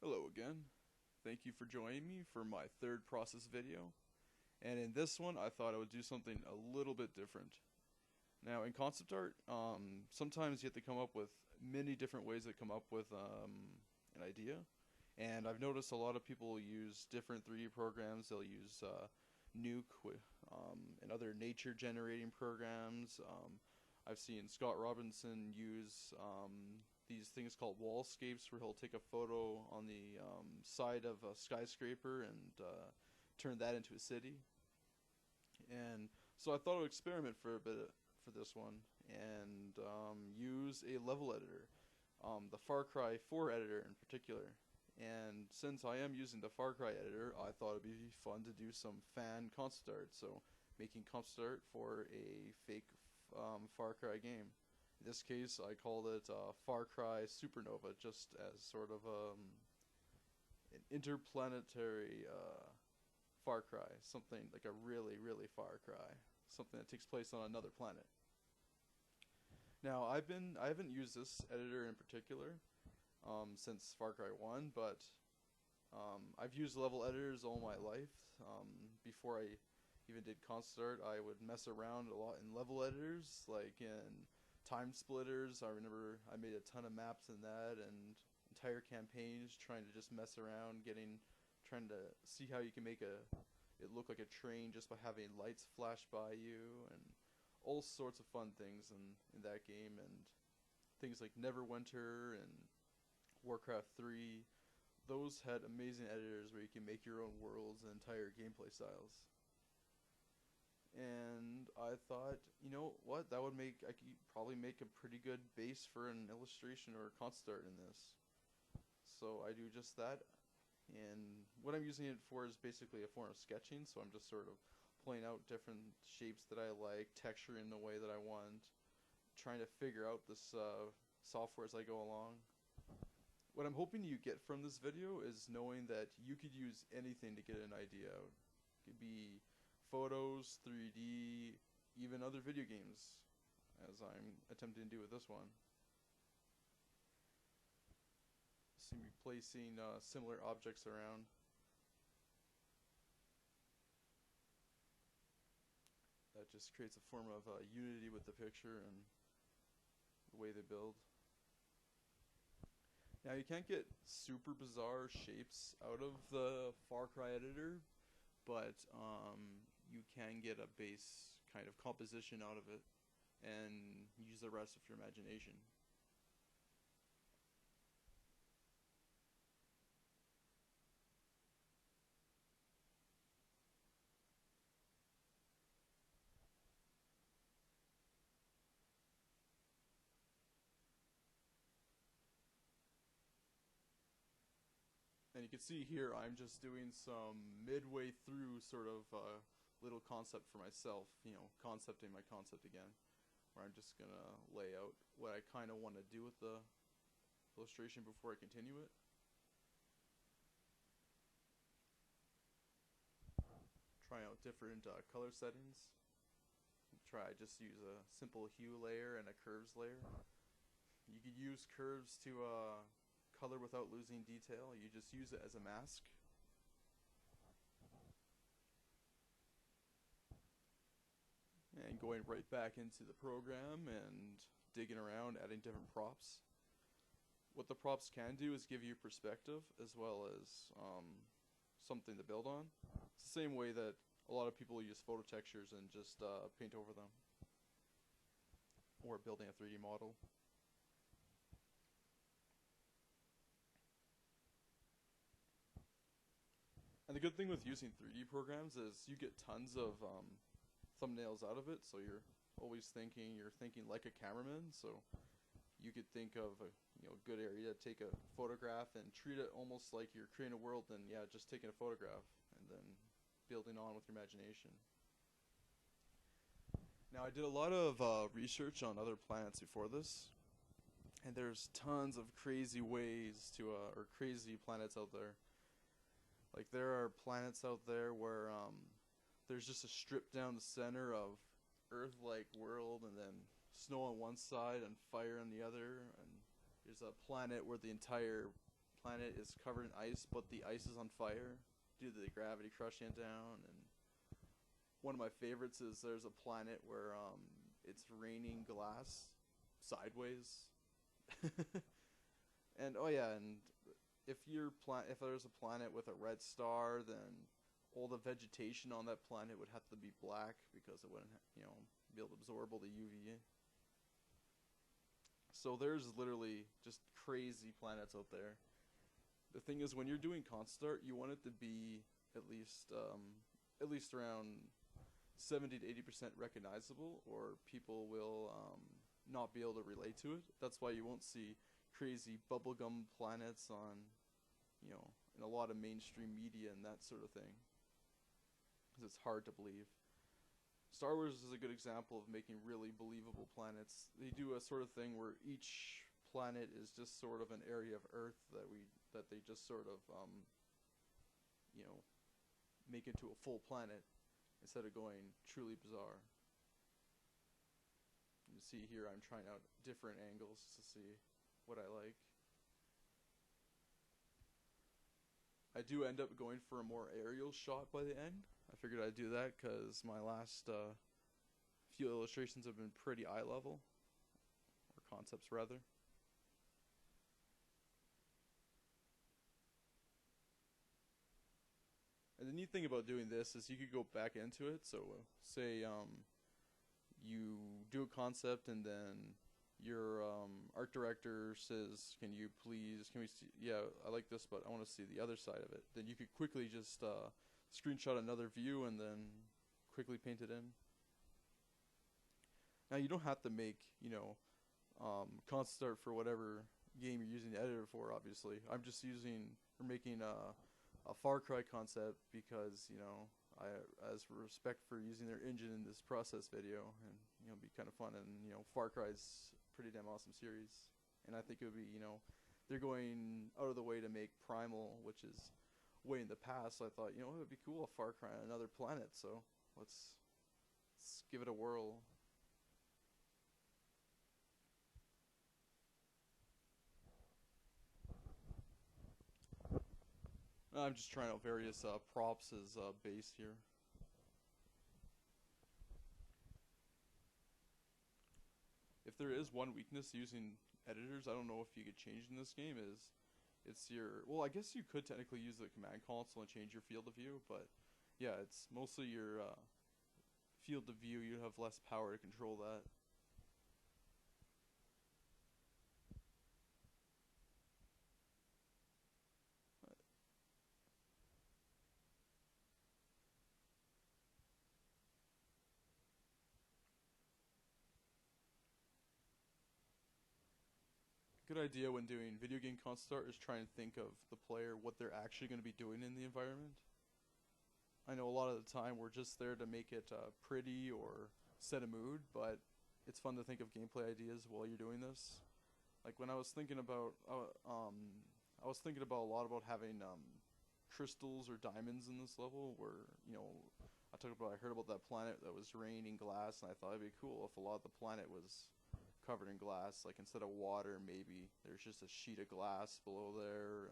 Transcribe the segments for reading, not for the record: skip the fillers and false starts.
Hello again. Thank you for joining me for my third process video. And in this one, I thought I would do something a little bit different. Now, in concept art, sometimes you have to come up with many different ways to come up with an idea. And I've noticed a lot of people use different 3D programs. They'll use Nuke and other nature generating programs. I've seen Scott Robinson use these things called wallscapes, where he'll take a photo on the side of a skyscraper and turn that into a city. And so I thought I would experiment for a bit for this one and use a level editor, the Far Cry 4 editor in particular. And since I am using the Far Cry editor, I thought it'd be fun to do some fan concept art. So making concept art for a fake Far Cry game. In this case, I called it Far Cry Supernova, just as sort of an interplanetary Far Cry, something like a really, really far cry, something that takes place on another planet. Now, I haven't used this editor in particular since Far Cry 1, but I've used level editors all my life. Before I even did concept art, I would mess around a lot in level editors, like in Time Splitters. I remember I made a ton of maps in that and entire campaigns trying to just mess around, trying to see how you can make it look like a train just by having lights flash by you, and all sorts of fun things in that game, and things like Neverwinter and Warcraft 3. Those had amazing editors where you can make your own worlds and entire gameplay styles. And I thought, you know what, I could probably make a pretty good base for an illustration or concept art in this. So I do just that, and what I'm using it for is basically a form of sketching, so I'm just sort of playing out different shapes that I like, texture in the way that I want, trying to figure out this software as I go along. What I'm hoping you get from this video is knowing that you could use anything to get an idea out. It could be photos, 3D, even other video games, as I'm attempting to do with this one. See me placing similar objects around. That just creates a form of unity with the picture and the way they build. Now, you can't get super bizarre shapes out of the Far Cry editor, but you can get a base kind of composition out of it and use the rest of your imagination. And you can see here I'm just doing some midway through sort of little concept for myself, concepting my concept again, where I'm just gonna lay out what I kind of want to do with the illustration before I continue it. Try out different color settings. Just use a simple hue layer and a curves layer. You could use curves to color without losing detail. You just use it as a mask. And going right back into the program and digging around, adding different props. What the props can do is give you perspective as well as something to build on. It's the same way that a lot of people use photo textures and just paint over them, or building a 3D model. And the good thing with using 3D programs is you get tons of thumbnails out of it, so you're thinking like a cameraman, so you could think of a good area to take a photograph and treat it almost like you're creating a world, and just taking a photograph and then building on with your imagination. Now, I did a lot of research on other planets before this, and there's tons of crazy ways to, or crazy planets out there. Like, there are planets out there where there's just a strip down the center of Earth-like world, and then snow on one side and fire on the other, and there's a planet where the entire planet is covered in ice, but the ice is on fire due to the gravity crushing it down. And one of my favorites is there's a planet where it's raining glass sideways. And oh yeah, and if there's a planet with a red star, then all the vegetation on that planet would have to be black because it wouldn't, be able to absorb all the UV. So there's literally just crazy planets out there. The thing is, when you're doing concept art, you want it to be at least around 70 to 80% recognizable, or people will not be able to relate to it. That's why you won't see crazy bubblegum planets on, in a lot of mainstream media and that sort of thing, because it's hard to believe. Star Wars is a good example of making really believable planets. They do a sort of thing where each planet is just sort of an area of Earth that they just sort of make into a full planet instead of going truly bizarre. You see here I'm trying out different angles to see what I like. I do end up going for a more aerial shot by the end. I figured I'd do that because my last few illustrations have been pretty eye level, or concepts rather. And the neat thing about doing this is you could go back into it. So say you do a concept and then your art director says, can we see, yeah, I like this, but I want to see the other side of it. Then you could quickly just screenshot another view and then quickly paint it in. Now you don't have to make, concept art for whatever game you're using the editor for, obviously. I'm just making a Far Cry concept because, I, as respect for using their engine in this process video, and, it'd be kind of fun, and, Far Cry's pretty damn awesome series. And I think it would be, they're going out of the way to make Primal, which is way in the past, so I thought, it would be cool, a Far Cry on another planet, so let's give it a whirl. I'm just trying out various props as base here. If there is one weakness using editors, I don't know if you could change in this game, it's your, well, I guess you could technically use the command console and change your field of view, but yeah, it's mostly your field of view. You have less power to control that. Good idea when doing video game concept art is try and think of the player, what they're actually going to be doing in the environment. I know a lot of the time we're just there to make it pretty or set a mood, but it's fun to think of gameplay ideas while you're doing this. Like when I was thinking about, a lot about having crystals or diamonds in this level, where I heard about that planet that was raining glass, and I thought it'd be cool if a lot of the planet was covered in glass. Like instead of water, maybe there's just a sheet of glass below there.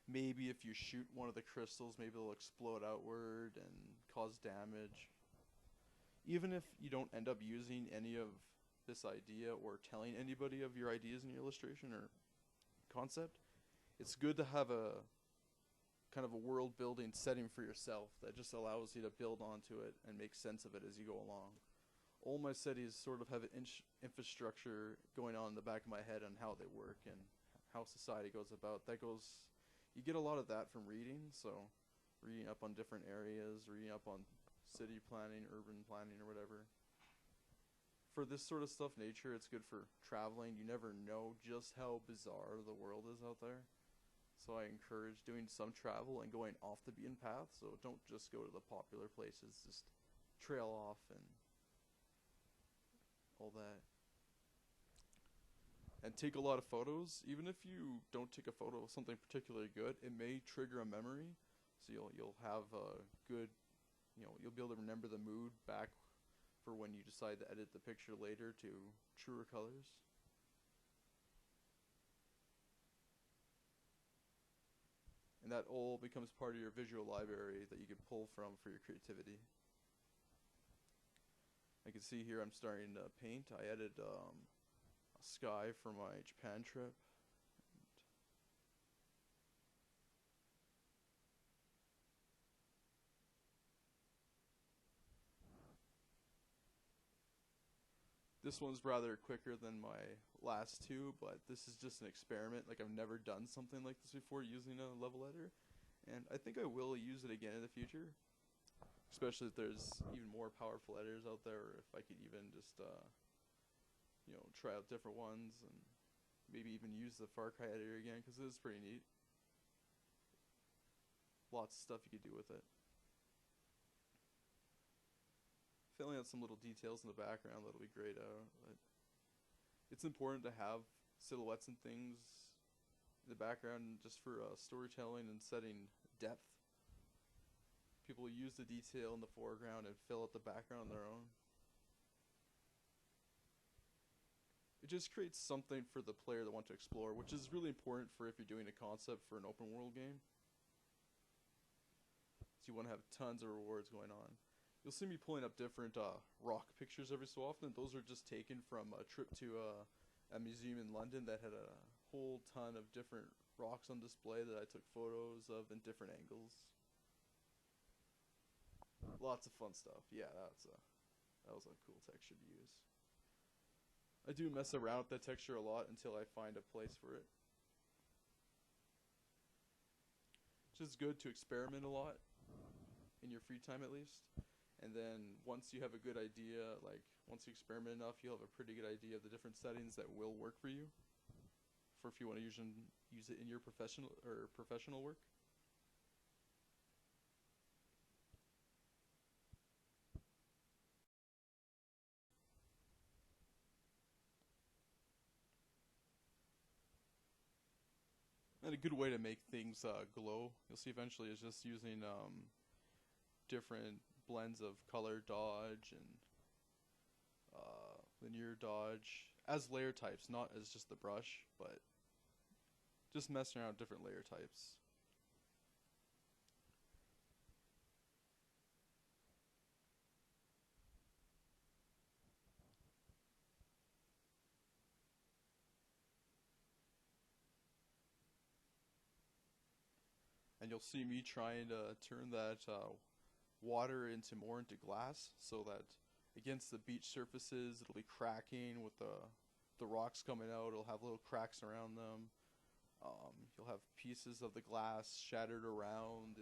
Maybe if you shoot one of the crystals, maybe it'll explode outward and cause damage. Even if you don't end up using any of this idea or telling anybody of your ideas in your illustration or concept, it's good to have a kind of a world building setting for yourself that just allows you to build onto it and make sense of it as you go along. All my cities sort of have an infrastructure going on in the back of my head on how they work and how society goes about. You get a lot of that from reading, so reading up on different areas, reading up on city planning, urban planning, or whatever. For this sort of stuff, nature, it's good for traveling. You never know just how bizarre the world is out there. So I encourage doing some travel and going off the beaten path, so don't just go to the popular places, just trail off and all that. And take a lot of photos. Even if you don't take a photo of something particularly good, it may trigger a memory, so you'll have a good, you'll be able to remember the mood back for when you decide to edit the picture later to truer colors. and that all becomes part of your visual library that you can pull from for your creativity. I can see here I'm starting to paint. I added a sky for my Japan trip. This one's rather quicker than my last two, but this is just an experiment. Like, I've never done something like this before using a level editor, and I think I will use it again in the future, especially if there's even more powerful editors out there, or if I could even just you know, try out different ones and maybe even use the Far Cry editor again, because it is pretty neat. Lots of stuff you could do with it. Filling out some little details in the background that'll be grayed out. But it's important to have silhouettes and things in the background just for storytelling and setting depth. People use the detail in the foreground and fill out the background on their own. It just creates something for the player that want to explore, which is really important for if you're doing a concept for an open world game. So you want to have tons of rewards going on. You'll see me pulling up different rock pictures every so often. Those are just taken from a trip to a museum in London that had a whole ton of different rocks on display that I took photos of in different angles. Lots of fun stuff. Yeah, that was a cool texture to use. I do mess around with that texture a lot until I find a place for it. It's just good to experiment a lot in your free time, at least. And then once you have a good idea, like once you experiment enough, you'll have a pretty good idea of the different settings that will work for you, for if you want to use it in your professional work. And a good way to make things glow, you'll see eventually, is just using different blends of color dodge and linear dodge as layer types, not as just the brush, but just messing around with different layer types. And you'll see me trying to turn that water more into glass, so that against the beach surfaces it'll be cracking with the rocks coming out. It'll have little cracks around them. You'll have pieces of the glass shattered around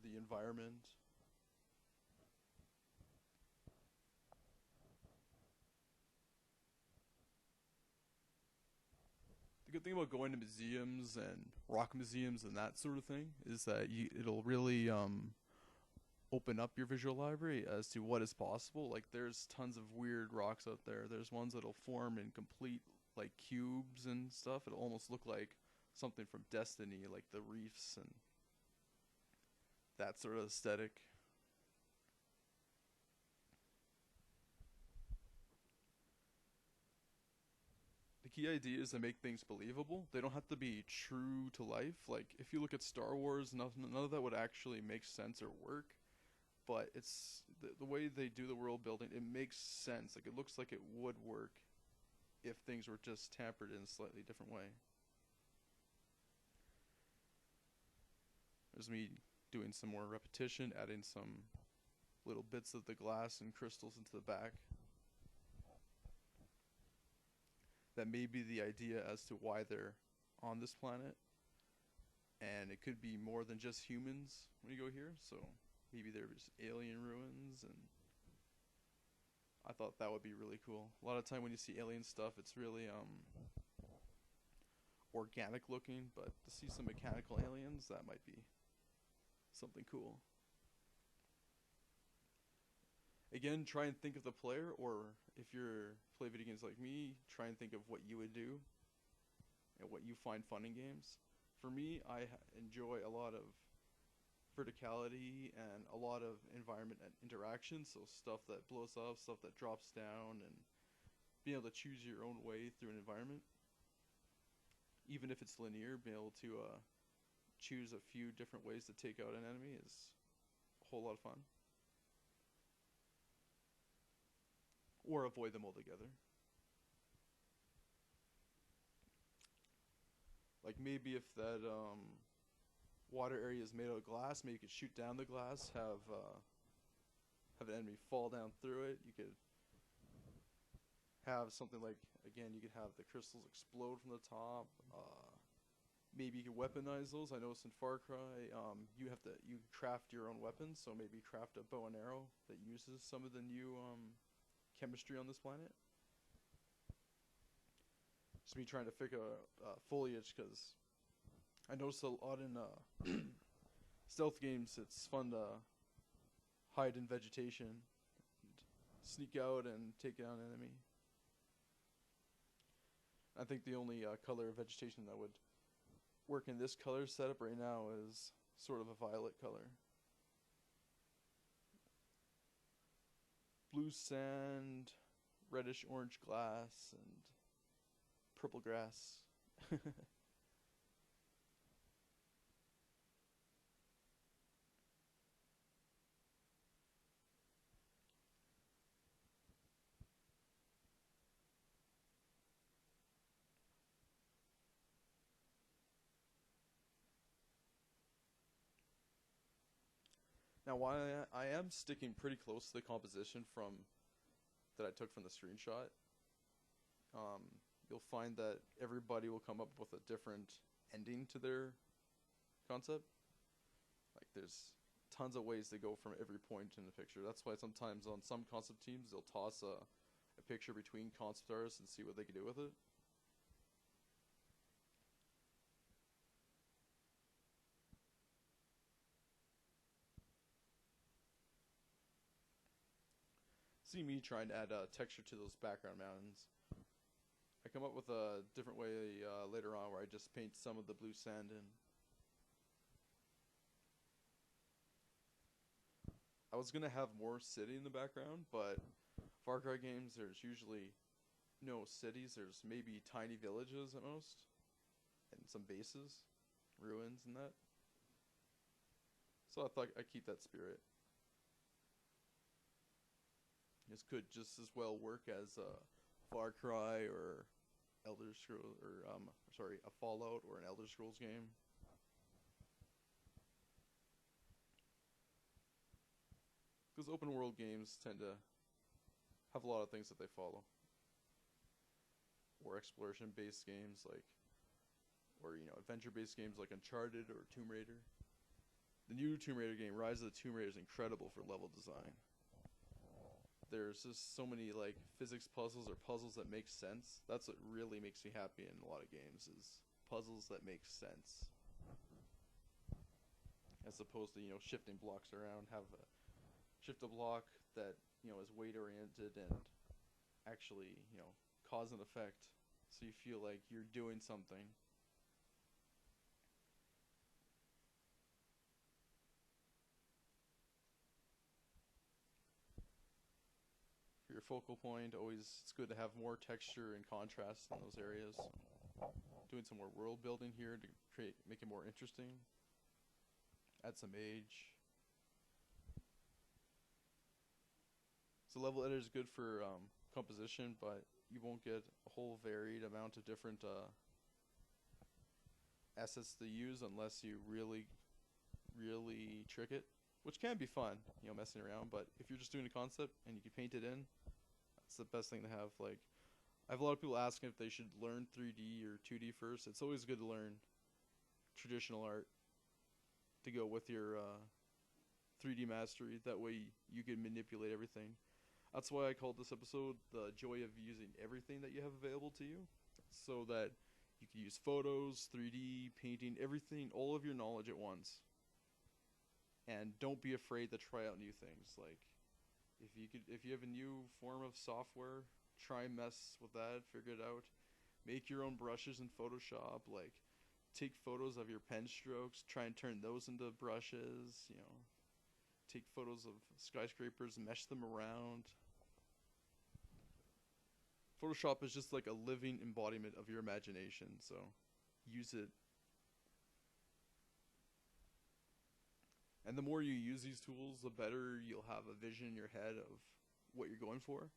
the environment. The good thing about going to museums and rock museums and that sort of thing is that it'll really open up your visual library as to what is possible. Like, there's tons of weird rocks out there. There's ones that'll form in complete like cubes and stuff. It'll almost look like something from Destiny, like the reefs and that sort of aesthetic. The key idea is to make things believable. They don't have to be true to life. Like, if you look at Star Wars, none of that would actually make sense or work. But it's the way they do the world building, it makes sense. Like, it looks like it would work if things were just tampered in a slightly different way. There's me doing some more repetition, adding some little bits of the glass and crystals into the back. That may be the idea as to why they're on this planet. And it could be more than just humans when you go here, so maybe they're just alien ruins, and I thought that would be really cool. A lot of time when you see alien stuff, it's really organic looking, but to see some mechanical aliens, that might be something cool. Again, try and think of the player, or if you're play video games like me, try and think of what you would do and what you find fun in games. For me, I enjoy a lot of verticality and a lot of environment and interaction, so stuff that blows up, stuff that drops down, and being able to choose your own way through an environment. Even if it's linear, being able to choose a few different ways to take out an enemy is a whole lot of fun. Or avoid them altogether. Like maybe if that water area is made out of glass, maybe you could shoot down the glass, have an enemy fall down through it. You could have something like, again, you could have the crystals explode from the top. Maybe you can weaponize those. I noticed in Far Cry, you craft your own weapons, so maybe craft a bow and arrow that uses some of the new chemistry on this planet. Just me trying to figure foliage, because I noticed a lot in stealth games, it's fun to hide in vegetation, sneak out and take out an enemy. I think the only color of vegetation that would work in this color setup right now is sort of a violet color. Blue sand, reddish orange glass, and purple grass. Now, while I am sticking pretty close to the composition that I took from the screenshot, you'll find that everybody will come up with a different ending to their concept. Like, there's tons of ways to go from every point in the picture. That's why sometimes on some concept teams, they'll toss a picture between concept artists and see what they can do with it. See me trying to add texture to those background mountains. I come up with a different way later on where I just paint some of the blue sand in. I was gonna have more city in the background, but Far Cry games, there's usually no cities. There's maybe tiny villages at most, and some bases, ruins, and that. So I thought I'd keep that spirit. This could just as well work as Far Cry or Elder Scrolls, or a Fallout or an Elder Scrolls game. Because open world games tend to have a lot of things that they follow. Or exploration based games or adventure based games like Uncharted or Tomb Raider. The new Tomb Raider game, Rise of the Tomb Raider, is incredible for level design. There's just so many physics puzzles or puzzles that make sense. That's what really makes me happy in a lot of games, is puzzles that make sense. As opposed to, shifting blocks around. Shift a block that, is weight oriented and actually, cause and effect. So you feel like you're doing something. For your focal point, it's good to have more texture and contrast in those areas. Doing some more world building here to make it more interesting. Add some age. So level editor is good for composition, but you won't get a whole varied amount of different assets to use unless you really, really trick it. Which can be fun, messing around, but if you're just doing a concept and you can paint it in, that's the best thing to have. I have a lot of people asking if they should learn 3D or 2D first. It's always good to learn traditional art to go with your 3D mastery. That way you can manipulate everything. That's why I called this episode The Joy of Using Everything That You Have Available to You, so that you can use photos, 3D, painting, everything, all of your knowledge at once. And don't be afraid to try out new things. If you have a new form of software, try and mess with that, figure it out. Make your own brushes in Photoshop. Take photos of your pen strokes, try and turn those into brushes. Take photos of skyscrapers, mesh them around. Photoshop is just like a living embodiment of your imagination, so use it. And the more you use these tools, the better you'll have a vision in your head of what you're going for.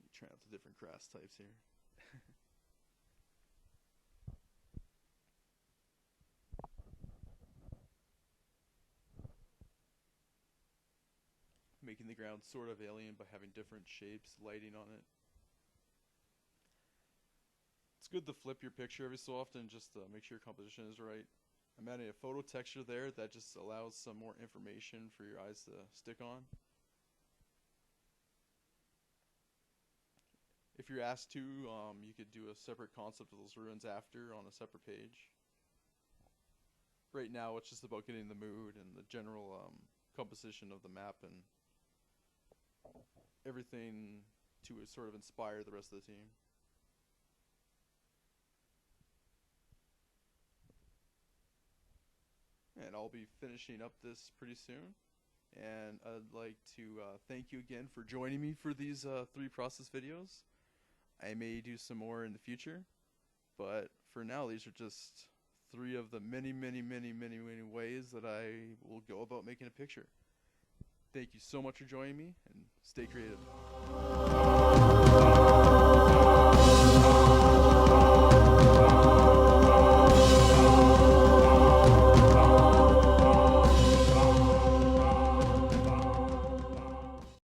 You try out the different grass types here. Making the ground sort of alien by having different shapes, lighting on it. It's good to flip your picture every so often just to make sure your composition is right. I'm adding a photo texture there that just allows some more information for your eyes to stick on. If you're asked to, you could do a separate concept of those ruins after on a separate page. Right now it's just about getting the mood and the general composition of the map and everything to sort of inspire the rest of the team. And I'll be finishing up this pretty soon. And I'd like to thank you again for joining me for these 3 process videos. I may do some more in the future, but for now these are just 3 of the many ways that I will go about making a picture. Thank you so much for joining me, and stay creative.